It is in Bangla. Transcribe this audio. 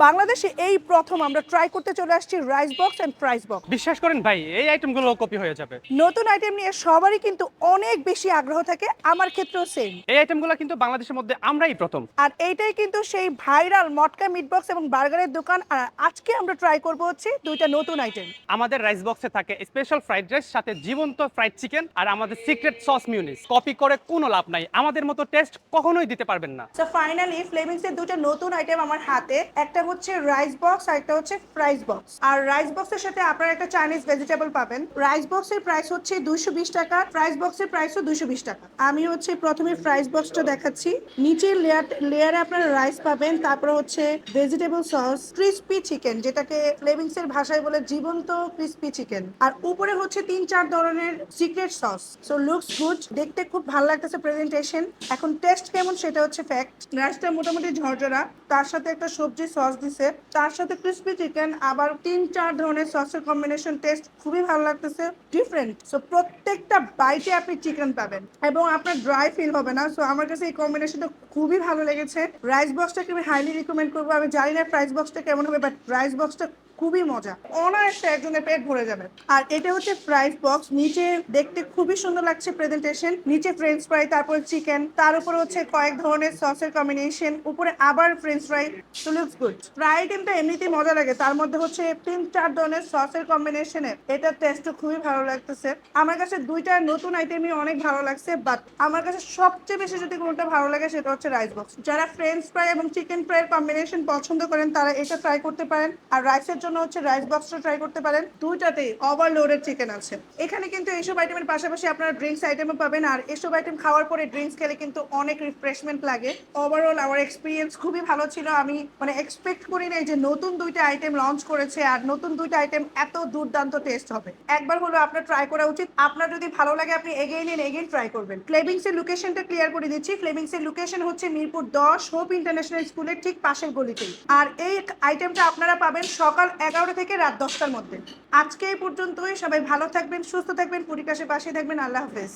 বাংলাদেশে এই প্রথম আমরা ট্রাই করতে চলে আসছি rice box and fries box. বিশ্বাস করেন ভাই, এই আইটেমগুলো কপি হয়ে যাবে। নতুন আইটেম নিয়ে সবারই কিন্তু অনেক বেশি আগ্রহ থাকে, আমার ক্ষেত্রেও সেম। এই আইটেমগুলো কিন্তু বাংলাদেশের মধ্যে আমরাই প্রথম। আর এইটাই কিন্তু সেই ভাইরাল মটকা মিট বক্স এবং বার্গারের দোকান। আর আজকে আমরা ট্রাই করব হচ্ছে দুইটা নতুন আইটেম। আমাদের রাইস বক্সে থাকে স্পেশাল ফ্রাইড রাইস, সাথে জীবন্ত ফ্রাইড চিকেন আর আমাদের সিক্রেট সস মিউনিস। কপি করে কোনো লাভ নাই, আমাদের মতো টেস্ট কখনোই দিতে পারবেন না। সো ফাইনালি ফ্লেভিংস এর দুটো নতুন আইটেম আমার হাতে, একটা হচ্ছে রাইস বক্স আর একটা হচ্ছে ফ্রাইস বক্স। আর রাইস বক্সের সাথে আপনারা একটা চাইনিজ ভেজিটেবল পাবেন। রাইস বক্সের প্রাইস হচ্ছে 220 টাকা, ফ্রাইস বক্সের প্রাইসও 220 টাকা। আমি হচ্ছে প্রথমে ফ্রাইস বক্সটা দেখাচ্ছি। নিচের লেয়ারে আপনারা রাইস পাবেন, তারপর হচ্ছে ভেজিটেবল সস, ক্রিসপি চিকেন, যেটাকে ফ্লেভিংস এর ভাষায় বলে জীবন্ত ক্রিসপি চিকেন, আর উপরে হচ্ছে 3-4 ধরনের secret sauce. So looks good, দেখতে খুব ভালো লাগতেছে প্রেজেন্টেশন। এখন টেস্ট কেমন সেটা হচ্ছে ফ্যাক্ট। রাইসটা মোটামুটি ঝরঝরা, তার সাথে একটা সবজি সস দিছে, তার সাথে ক্রিসপি চিকেন, আবার 3-4 ধরনের সসের কম্বিনেশন। টেস্ট খুবই ভালো লাগতেছে, ডিফারেন্ট। সো প্রত্যেকটা বাইটে আপনি চিকেন পাবেন এবং আপনার ড্রাই ফিল হবে না। সো আমার কাছে এই কম্বিনেশনটা খুবই ভালো লেগেছে। রাইস বক্সটাকে আমি হাইলি রিকমেন্ড করবো। আমি জানি না প্রাইস বক্সটা কেমন হবে, বাট রাইস বক্সটা খুবই মজা, অনায়াসে একজনের পেট ভরে যাবে। আর এটা হচ্ছে ফ্রাইস বক্স, নিচে দেখতে খুবই সুন্দর লাগছে প্রেজেন্টেশন। নিচে ফ্রেঞ্চ ফ্রাই, তারপর চিকেন, তার উপর হচ্ছে কয়েক ধরনের সসের কম্বিনেশন, উপরে আবার ফ্রেঞ্চ ফ্রাই। তো লুকস গুড। ফ্রাই আইটেমটা এমনিতেই মজা লাগে, তার মধ্যে হচ্ছে 3-4 ধরনের সসের কম্বিনেশনে এটা টেস্ট খুবই ভালো লাগতেছে। আমার কাছে দুইটা নতুন আইটেমই অনেক ভালো লাগছে, বাট আমার কাছে সবচেয়ে বেশি যদি কোনোটা ভালো লাগে সেটা হচ্ছে রাইস বক্স। যারা ফ্রেঞ্চ ফ্রাই এবং চিকেন ফ্রাইয়ের কম্বিনেশন পছন্দ করেন তারা এটা ট্রাই করতে পারেন, আর রাইসের জন্য হচ্ছে রাইস বক্সটা ট্রাই করতে পারেন। দুইটাতেই ওভারলোডেড চিকেন আছে। এখানে কিন্তু এইসব আইটেমের পাশাপাশি আপনারা ড্রিঙ্কস আইটেমও পাবেন, আর এসব আইটেম খাওয়ার পরে ড্রিঙ্কস খেলে কিন্তু অনেক রিফ্রেশমেন্ট লাগে। ওভারঅল আমার এক্সপিরিয়েন্স খুবই ভালো ছিল। আমি এক্সপেক্ট করি নাই যে নতুন দুইটা আইটেম লঞ্চ করেছে আর নতুন দুইটা আইটেম এত দুর্দান্ত টেস্ট হবে। একবার হলো আপনার ট্রাই করা উচিত। আপনার যদি ভালো লাগে আপনি এগেইন এন্ড এগেইন ট্রাই করবেন। ফ্লেভিংস এর লোকেশনটা ক্লিয়ার করে দিচ্ছি। ফ্লেভিংস এর লোকেশন হচ্ছে মিরপুর 10 হোপ ইন্টারন্যাশনাল স্কুলের ঠিক পাশের গলিতেই। আর এই আইটেমটা আপনারা পাবেন সকাল 11টা থেকে রাত 10টার মধ্যে। আজকে এই পর্যন্তই। সবাই ভালো থাকবেন, সুস্থ থাকবেন, পরিকাশের পাশে থাকবেন। আল্লাহ হাফেজ।